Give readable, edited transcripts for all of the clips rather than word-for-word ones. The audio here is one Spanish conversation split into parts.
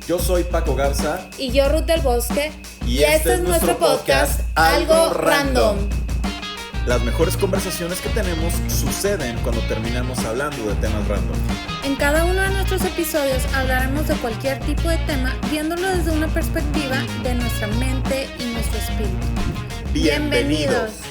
Yo soy Paco Garza. Y yo Ruth del Bosque. Y este es nuestro podcast, Algo Random. Las mejores conversaciones que tenemos suceden cuando terminamos hablando de temas random. En cada uno de nuestros episodios hablaremos de cualquier tipo de tema, viéndolo desde una perspectiva de nuestra mente y nuestro espíritu. ¡Bienvenidos!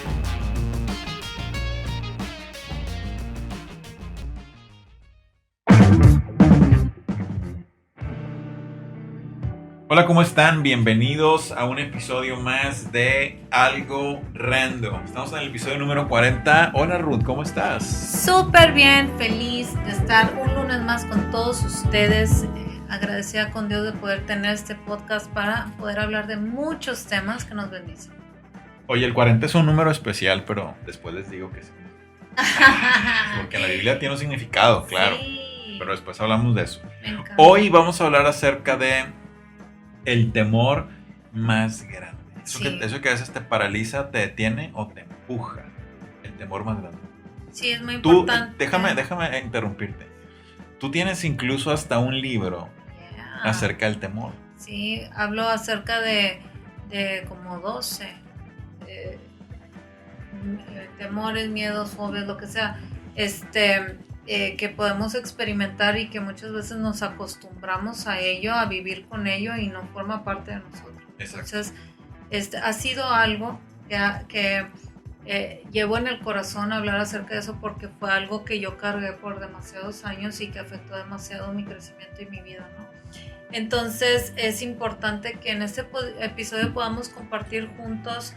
Hola, ¿cómo están? Bienvenidos a un episodio más de Algo Random. Estamos en el episodio número 40. Hola Ruth, ¿cómo estás? Súper bien, feliz de estar un lunes más con todos ustedes. Agradecida con Dios de poder tener este podcast para poder hablar de muchos temas que nos bendicen. Oye, el 40 es un número especial, pero después les digo que sí. Porque en la Biblia tiene un significado, claro. Sí. Pero después hablamos de eso. Me encanta. Hoy vamos a hablar acerca de el temor más grande. Eso, Sí. eso que a veces te paraliza, te detiene o te empuja. El temor más grande. Sí, es muy Tú, importante. déjame interrumpirte. Tú tienes incluso hasta un libro acerca del temor. Sí, hablo acerca de como 12 temores, miedos, fobias, lo que sea, que podemos experimentar y que muchas veces nos acostumbramos a ello, a vivir con ello y no forma parte de nosotros. Exacto. Entonces, ha sido algo que llevo en el corazón hablar acerca de eso porque fue algo que yo cargué por demasiados años y que afectó demasiado mi crecimiento y mi vida, ¿no? Entonces es importante que en este episodio podamos compartir juntos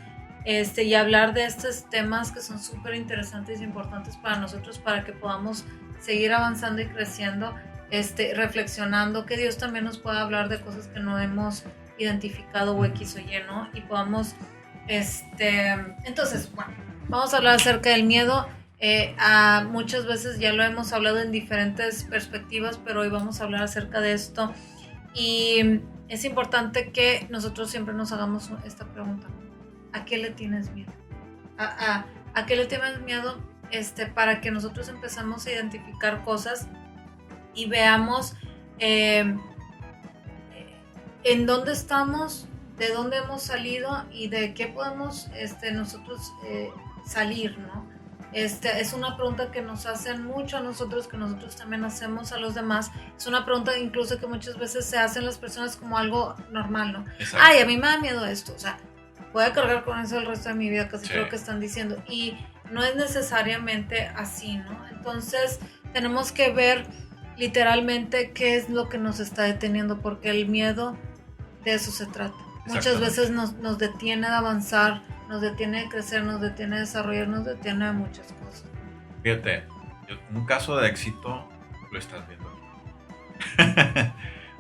y hablar de estos temas que son súper interesantes e importantes para nosotros, para que podamos seguir avanzando y creciendo, reflexionando, que Dios también nos pueda hablar de cosas que no hemos identificado o X o Y, ¿no? Y podamos, entonces, bueno, vamos a hablar acerca del miedo. Muchas veces ya lo hemos hablado en diferentes perspectivas, pero hoy vamos a hablar acerca de esto. Y es importante que nosotros siempre nos hagamos esta pregunta: ¿a qué le tienes miedo? ¿A qué le tienes miedo? Para que nosotros empezamos a identificar cosas y veamos en dónde estamos, de dónde hemos salido y de qué podemos nosotros salir, ¿no? Es una pregunta que nos hacen mucho a nosotros, que nosotros también hacemos a los demás. Es una pregunta incluso que muchas veces se hacen las personas como algo normal, ¿no? Exacto. Ay, a mí me da miedo esto, o sea, voy a cargar con eso el resto de mi vida, casi Sí. creo que están diciendo. Y no es necesariamente así, ¿no? Entonces tenemos que ver literalmente qué es lo que nos está deteniendo, porque el miedo de eso se trata. Muchas veces nos detiene de avanzar, nos detiene de crecer, nos detiene de desarrollar, nos detiene de muchas cosas. Fíjate, un caso de éxito lo estás viendo.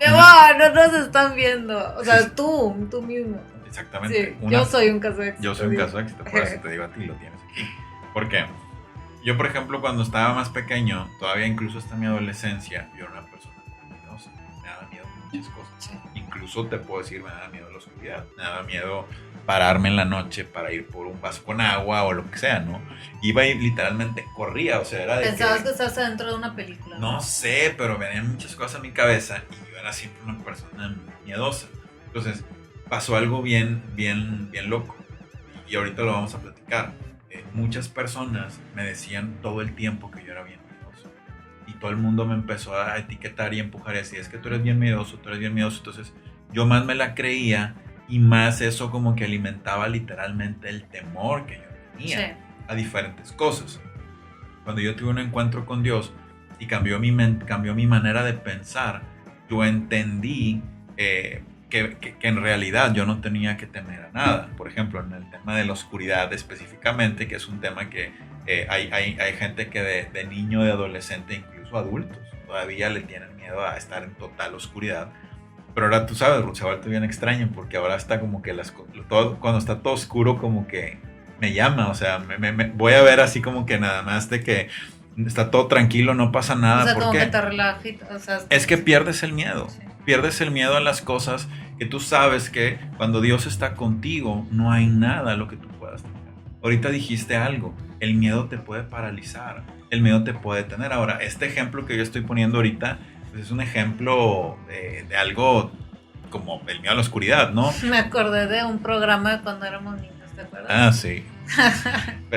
No nos están viendo, o sea, Sí. tú mismo. Exactamente. Sí, yo soy un caso de éxito. Yo soy un caso de éxito, por eso te digo a ti, lo tienes aquí. ¿Por qué? Yo, por ejemplo, cuando estaba más pequeño, todavía incluso hasta mi adolescencia, yo era una persona miedosa. Me daba miedo muchas cosas. Sí. Incluso te puedo decir, me daba miedo la oscuridad. Me daba miedo pararme en la noche para ir por un vaso con agua o lo que sea, ¿no? Iba y literalmente corría, o sea, era de Pensabas que estás adentro de una película. no sé, pero venían muchas cosas a mi cabeza y yo era siempre una persona miedosa. Entonces, pasó algo bien loco. Y ahorita lo vamos a platicar. Muchas personas me decían todo el tiempo que yo era bien miedoso. Y todo el mundo me empezó a etiquetar y empujar y decir, es que tú eres bien miedoso, tú eres bien miedoso. Entonces, yo más me la creía y más eso como que alimentaba literalmente el temor que yo tenía. Sí. A diferentes cosas. Cuando yo tuve un encuentro con Dios y cambió mi manera de pensar, yo entendí que en realidad yo no tenía que temer a nada. Por ejemplo, en el tema de la oscuridad específicamente, que es un tema que hay gente que de niño, de adolescente, incluso adultos, todavía le tienen miedo a estar en total oscuridad. Pero ahora tú sabes, Ruth, se ha vuelto bien extraño porque ahora está como que cuando está todo oscuro como que me llama, o sea, me voy a ver así como que nada más de que está todo tranquilo, no pasa nada. O sea, ¿Por como qué? que te relajas, o sea, Es que pierdes el miedo. Sí. Pierdes el miedo a las cosas que tú sabes que cuando Dios está contigo no hay nada a lo que tú puedas tener. Ahorita dijiste algo, el miedo te puede paralizar, el miedo te puede detener. Ahora, este ejemplo que yo estoy poniendo ahorita pues es un ejemplo de algo como el miedo a la oscuridad, ¿no? Me acordé de un programa de cuando éramos niños, ¿te acuerdas? Ah, sí.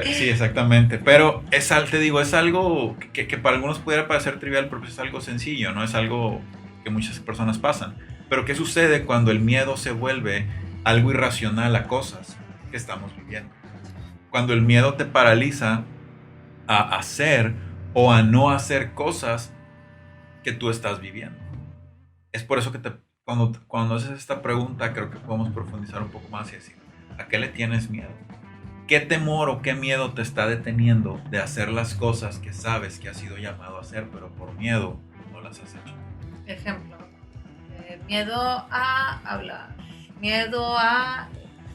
Sí, exactamente. Pero te digo, es algo que para algunos pudiera parecer trivial, pero es algo sencillo, ¿no? Es algo que muchas personas pasan. Pero ¿qué sucede cuando el miedo se vuelve algo irracional a cosas que estamos viviendo? Cuando el miedo te paraliza a hacer o a no hacer cosas que tú estás viviendo. Es por eso que cuando haces esta pregunta, creo que podemos profundizar un poco más y decir, ¿a qué le tienes miedo? ¿Qué temor o qué miedo te está deteniendo de hacer las cosas que sabes que has sido llamado a hacer, pero por miedo no las has hecho? Ejemplo, miedo a hablar, miedo a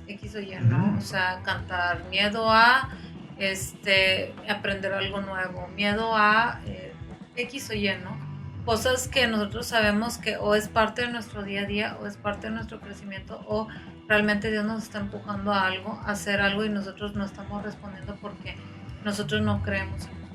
X o Y, ¿no? O sea, cantar, miedo a aprender algo nuevo, miedo a X o Y, ¿no? Cosas que nosotros sabemos que o es parte de nuestro día a día o es parte de nuestro crecimiento o realmente Dios nos está empujando a algo, a hacer algo y nosotros no estamos respondiendo porque nosotros no creemos en Dios.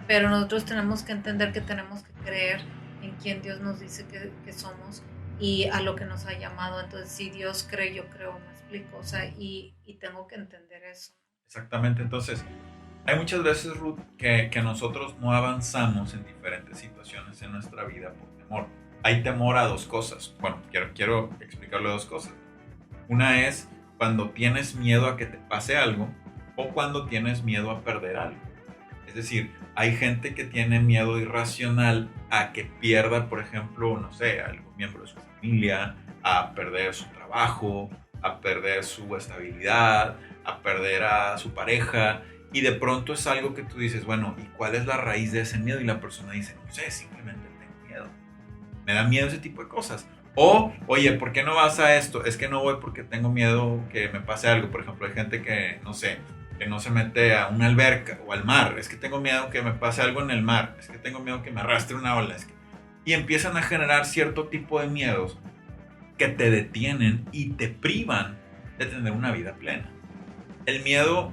Pero nosotros tenemos que entender que tenemos que creer en quien Dios nos dice que somos y a lo que nos ha llamado. Entonces, si Dios cree, yo creo, me explico. O sea, y tengo que entender eso. Exactamente. Entonces, hay muchas veces, Ruth, que nosotros no avanzamos en diferentes situaciones en nuestra vida por temor. Hay temor a dos cosas. Bueno, quiero explicarle dos cosas. Una es cuando tienes miedo a que te pase algo o cuando tienes miedo a perder algo. Es decir, hay gente que tiene miedo irracional a que pierda, por ejemplo, no sé, algún miembro de su familia, a perder su trabajo, a perder su estabilidad, a perder a su pareja. Y de pronto es algo que tú dices, bueno, ¿y cuál es la raíz de ese miedo? Y la persona dice, no sé, simplemente tengo miedo. Me da miedo ese tipo de cosas. O, oye, ¿por qué no vas a esto? Es que no voy porque tengo miedo que me pase algo. Por ejemplo, hay gente que, no sé, que no se mete a una alberca o al mar. Es que tengo miedo que me pase algo en el mar. Es que tengo miedo que me arrastre una ola. Y empiezan a generar cierto tipo de miedos que te detienen y te privan de tener una vida plena. El miedo,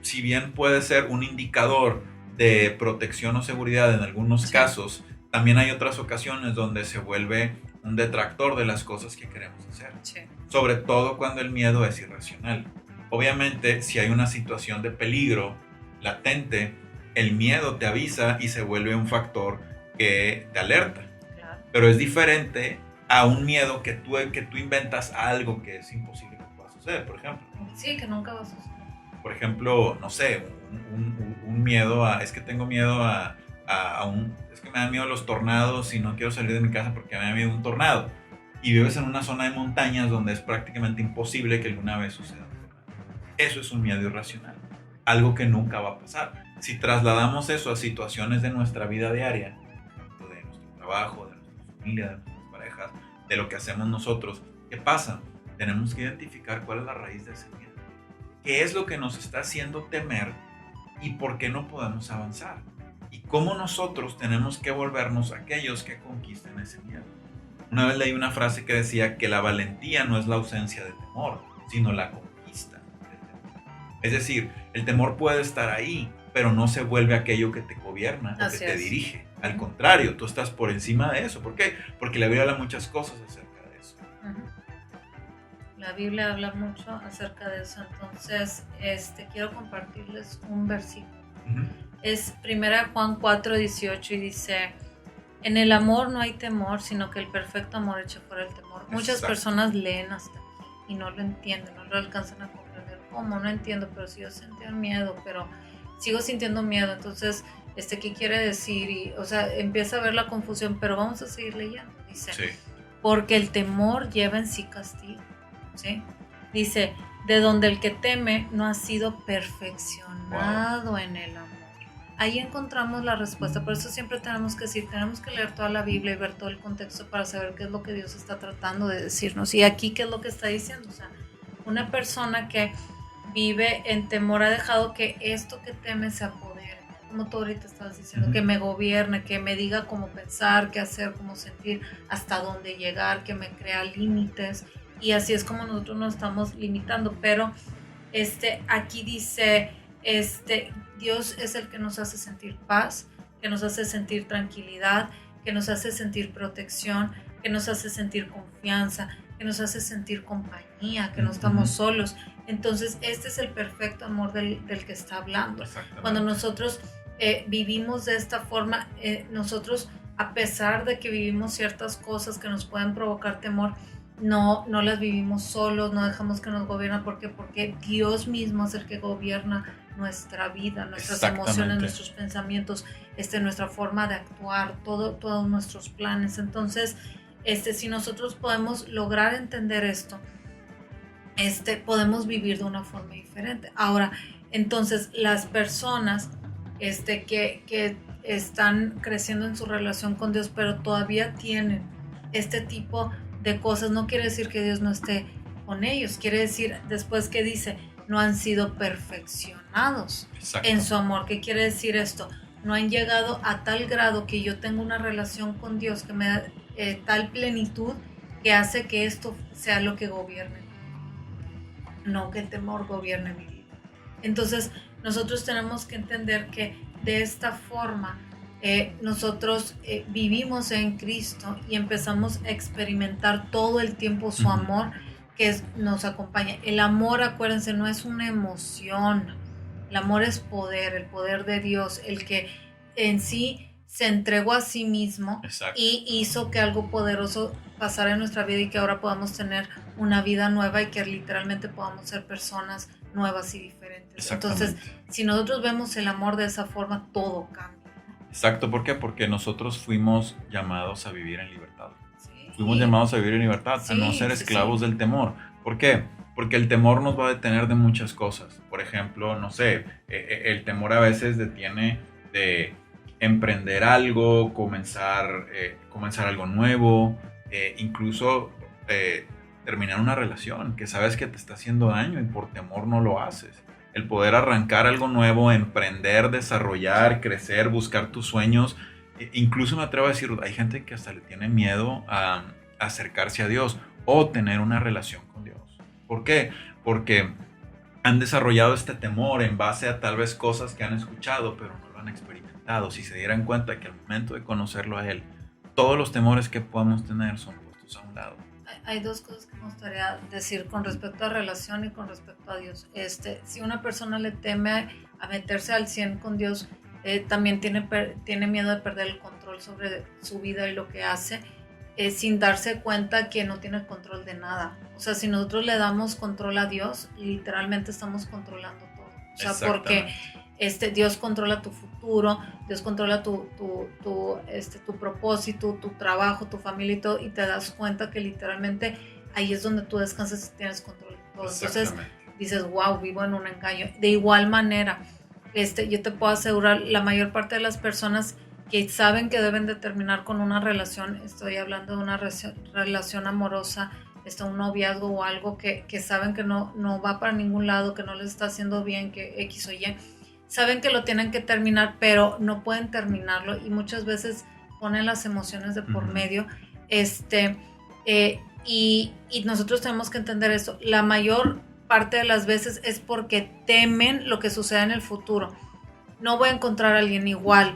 si bien puede ser un indicador de protección o seguridad en algunos casos, también hay otras ocasiones donde se vuelve un detractor de las cosas que queremos hacer. Sí. Sobre todo cuando el miedo es irracional. Obviamente, si hay una situación de peligro latente, el miedo te avisa y se vuelve un factor que te alerta. Claro. Pero es diferente a un miedo que tú inventas algo que es imposible que pueda suceder, por ejemplo. Sí, que nunca va a suceder. Por ejemplo, no sé, un miedo a... Es que tengo miedo es que me da miedo los tornados y no quiero salir de mi casa porque me da miedo un tornado. Y vives en una zona de montañas donde es prácticamente imposible que alguna vez suceda un tornado. Eso es un miedo irracional. Algo que nunca va a pasar. Si trasladamos eso a situaciones de nuestra vida diaria, de nuestro trabajo, de nuestra familia, de nuestras parejas, de lo que hacemos nosotros, ¿qué pasa? Tenemos que identificar cuál es la raíz de ese miedo. ¿Qué es lo que nos está haciendo temer y por qué no podemos avanzar? Y cómo nosotros tenemos que volvernos aquellos que conquisten ese miedo. Una vez leí una frase que decía que la valentía no es la ausencia de temor, sino la conquista del temor. Es decir, el temor puede estar ahí, pero no se vuelve aquello que te gobierna o que te dirige. Al contrario, tú estás por encima de eso. ¿Por qué? Porque la Biblia habla muchas cosas acerca de eso. La Biblia habla mucho acerca de eso. Entonces, quiero compartirles un versículo. Es 1 Juan 4:18 y dice: en el amor no hay temor, sino que el perfecto amor echa fuera el temor. Muchas personas leen hasta aquí y no lo entienden, no lo alcanzan a comprender. ¿Cómo? No entiendo, pero si yo sentía miedo, pero sigo sintiendo miedo. Entonces, ¿qué quiere decir? Y, o sea, empieza a ver la confusión, pero vamos a seguir leyendo. Dice, porque el temor lleva en sí castigo. ¿Sí? Dice, de donde el que teme no ha sido perfeccionado en el amor. Ahí encontramos la respuesta. Por eso siempre tenemos que leer toda la Biblia y ver todo el contexto para saber qué es lo que Dios está tratando de decirnos. Y aquí, ¿qué es lo que está diciendo? O sea, una persona que vive en temor ha dejado que esto que teme se apodere. Como tú ahorita estabas diciendo, que me gobierne, que me diga cómo pensar, qué hacer, cómo sentir, hasta dónde llegar, que me crea límites. Y así es como nosotros nos estamos limitando. Pero aquí dice, Dios es el que nos hace sentir paz, que nos hace sentir tranquilidad, que nos hace sentir protección, que nos hace sentir confianza, que nos hace sentir compañía, que no estamos solos. Entonces, este es el perfecto amor del que está hablando. Cuando nosotros vivimos de esta forma, nosotros, a pesar de que vivimos ciertas cosas que nos pueden provocar temor, no las vivimos solos, no dejamos que nos gobiernen. ¿Por qué? Porque Dios mismo es el que gobierna nuestra vida, nuestras emociones, nuestros pensamientos, nuestra forma de actuar, todos nuestros planes. Entonces, si nosotros podemos lograr entender esto, podemos vivir de una forma diferente. Ahora, entonces, las personas que están creciendo en su relación con Dios, pero todavía tienen este tipo de cosas, no quiere decir que Dios no esté con ellos, quiere decir, después que dice, no han sido perfeccionados en su amor. ¿Qué quiere decir esto? No han llegado a tal grado que yo tengo una relación con Dios que me da tal plenitud que hace que esto sea lo que gobierne, no que el temor gobierne mi vida. Entonces, nosotros tenemos que entender que de esta forma nosotros vivimos en Cristo y empezamos a experimentar todo el tiempo su amor que nos acompaña. El amor, acuérdense, no es una emoción. El amor es poder, el poder de Dios, el que en sí se entregó a sí mismo y hizo que algo poderoso pasara en nuestra vida y que ahora podamos tener una vida nueva y que literalmente podamos ser personas nuevas y diferentes. Entonces, si nosotros vemos el amor de esa forma, todo cambia. Exacto, ¿por qué? Porque nosotros fuimos llamados a vivir en libertad. Fuimos llamados a vivir en libertad, a no ser esclavos del temor. ¿Por qué? Porque el temor nos va a detener de muchas cosas. Por ejemplo, no sé, el temor a veces detiene de emprender algo, comenzar algo nuevo, incluso terminar una relación que sabes que te está haciendo daño y por temor no lo haces. El poder arrancar algo nuevo, emprender, desarrollar, crecer, buscar tus sueños. Incluso me atrevo a decir, hay gente que hasta le tiene miedo a acercarse a Dios o tener una relación con Dios. ¿Por qué? Porque han desarrollado este temor en base a tal vez cosas que han escuchado, pero no lo han experimentado. Si se dieran cuenta que al momento de conocerlo a Él, todos los temores que podamos tener son puestos a un lado. Hay dos cosas que me gustaría decir con respecto a relación y con respecto a Dios. Si una persona le teme a meterse al 100 con Dios, también tiene miedo de perder el control sobre su vida y lo que hace, sin darse cuenta que no tiene control de nada. O sea, si nosotros le damos control a Dios, literalmente estamos controlando todo. O sea, porque Dios controla tu futuro, Dios controla tu propósito, tu trabajo, tu familia y todo, y te das cuenta que literalmente ahí es donde tú descansas y tienes control de todo. Entonces dices, wow, vivo en un engaño. De igual manera, yo te puedo asegurar, la mayor parte de las personas que saben que deben de terminar con una relación, estoy hablando de una relación amorosa, un noviazgo o algo que saben que no va para ningún lado, que no les está haciendo bien, que X o Y, saben que lo tienen que terminar, pero no pueden terminarlo y muchas veces ponen las emociones de por medio. Y nosotros tenemos que entender esto. La mayor parte de las veces es porque temen lo que suceda en el futuro. No voy a encontrar a alguien igual,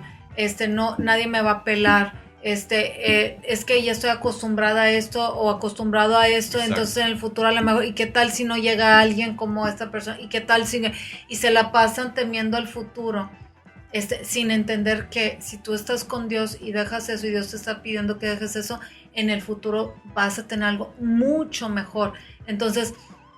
nadie me va a pelar, es que ya estoy acostumbrada a esto o acostumbrado a esto. Exacto. Entonces en el futuro a lo mejor, ¿y qué tal si no llega alguien como esta persona? ¿Y qué tal si? Y se la pasan temiendo al futuro, sin entender que si tú estás con Dios y dejas eso y Dios te está pidiendo que dejes eso, en el futuro vas a tener algo mucho mejor. Entonces,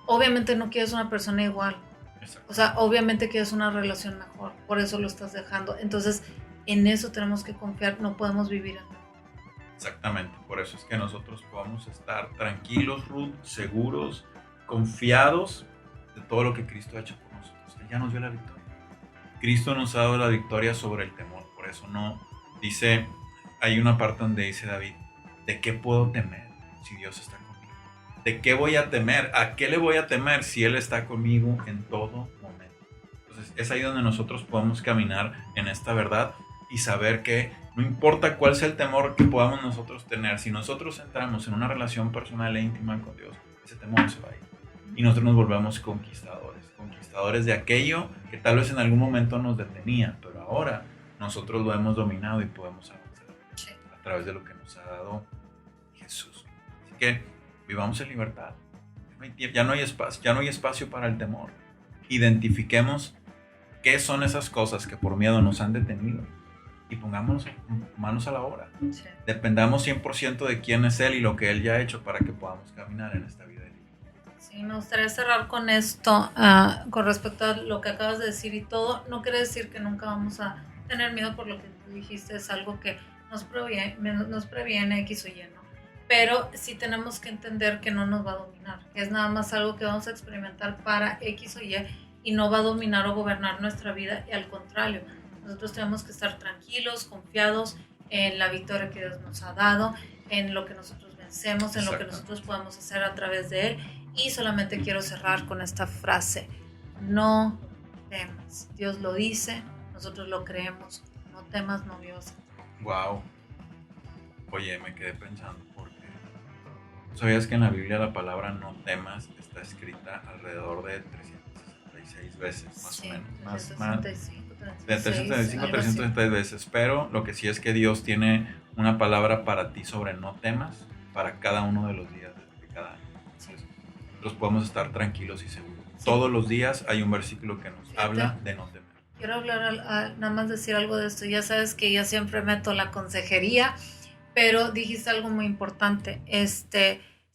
obviamente no quieres una persona igual. Exacto. O sea, obviamente quieres una relación mejor, por eso lo estás dejando. Entonces, en eso tenemos que confiar, no podemos vivir en temor. Exactamente, por eso es que nosotros podamos estar tranquilos, Ruth, seguros, confiados de todo lo que Cristo ha hecho por nosotros. Él ya nos dio la victoria. Cristo nos ha dado la victoria sobre el temor, por eso no dice, hay una parte donde dice David, ¿de qué puedo temer si Dios está conmigo? ¿De qué voy a temer? ¿A qué le voy a temer si Él está conmigo en todo momento? Entonces es ahí donde nosotros podemos caminar en esta verdad y saber que no importa cuál sea el temor que podamos nosotros tener, si nosotros entramos en una relación personal e íntima con Dios, ese temor se va a ir. Y nosotros nos volvemos conquistadores de aquello que tal vez en algún momento nos detenía, pero ahora nosotros lo hemos dominado y podemos avanzar a través de lo que nos ha dado Jesús. Así que vivamos en libertad. Ya no hay espacio para el temor. Identifiquemos qué son esas cosas que por miedo nos han detenido y pongámonos manos a la obra. Sí. Dependamos 100% de quién es Él y lo que Él ya ha hecho para que podamos caminar en esta vida. Sí, me gustaría cerrar con esto, con respecto a lo que acabas de decir y todo. No quiere decir que nunca vamos a tener miedo por lo que tú dijiste, es algo que nos previene X o Y, ¿no? Pero sí tenemos que entender que no nos va a dominar, que es nada más algo que vamos a experimentar para X o Y no va a dominar o gobernar nuestra vida, y al contrario, nosotros tenemos que estar tranquilos, confiados en la victoria que Dios nos ha dado, en lo que nosotros vencemos, en lo que nosotros podemos hacer a través de Él. Y solamente quiero cerrar con esta frase: no temas. Dios lo dice, nosotros lo creemos. No temas, no vivas. Wow. Oye, me quedé pensando porque ¿sabías que en la Biblia la palabra no temas está escrita alrededor de 366 veces, más o menos? 365, de 365 a 366 veces. Pero lo que sí es que Dios tiene una palabra para ti sobre no temas para cada uno de los días de cada año. Entonces, nosotros podemos estar tranquilos y seguros. Sí. Todos los días hay un versículo que nos habla de no temer. Quiero hablar, nada más decir algo de esto. Ya sabes que yo siempre meto la consejería, pero dijiste algo muy importante.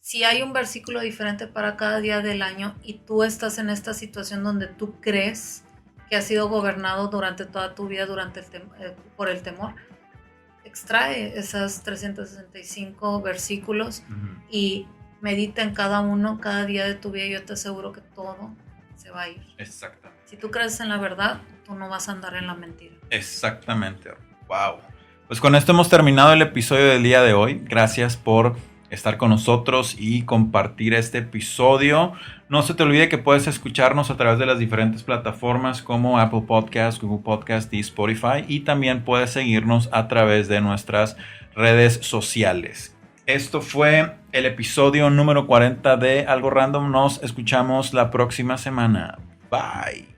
Si hay un versículo diferente para cada día del año y tú estás en esta situación donde tú crees que has sido gobernado durante toda tu vida por el temor, extrae esos 365 versículos y medita en cada uno, cada día de tu vida, y yo te aseguro que todo se va a ir. Exactamente. Si tú crees en la verdad, tú no vas a andar en la mentira. Exactamente. Wow. Pues con esto hemos terminado el episodio del día de hoy. Gracias por estar con nosotros y compartir este episodio. No se te olvide que puedes escucharnos a través de las diferentes plataformas como Apple Podcasts, Google Podcasts y Spotify, y también puedes seguirnos a través de nuestras redes sociales. Esto fue el episodio número 40 de Algo Random. Nos escuchamos la próxima semana. Bye.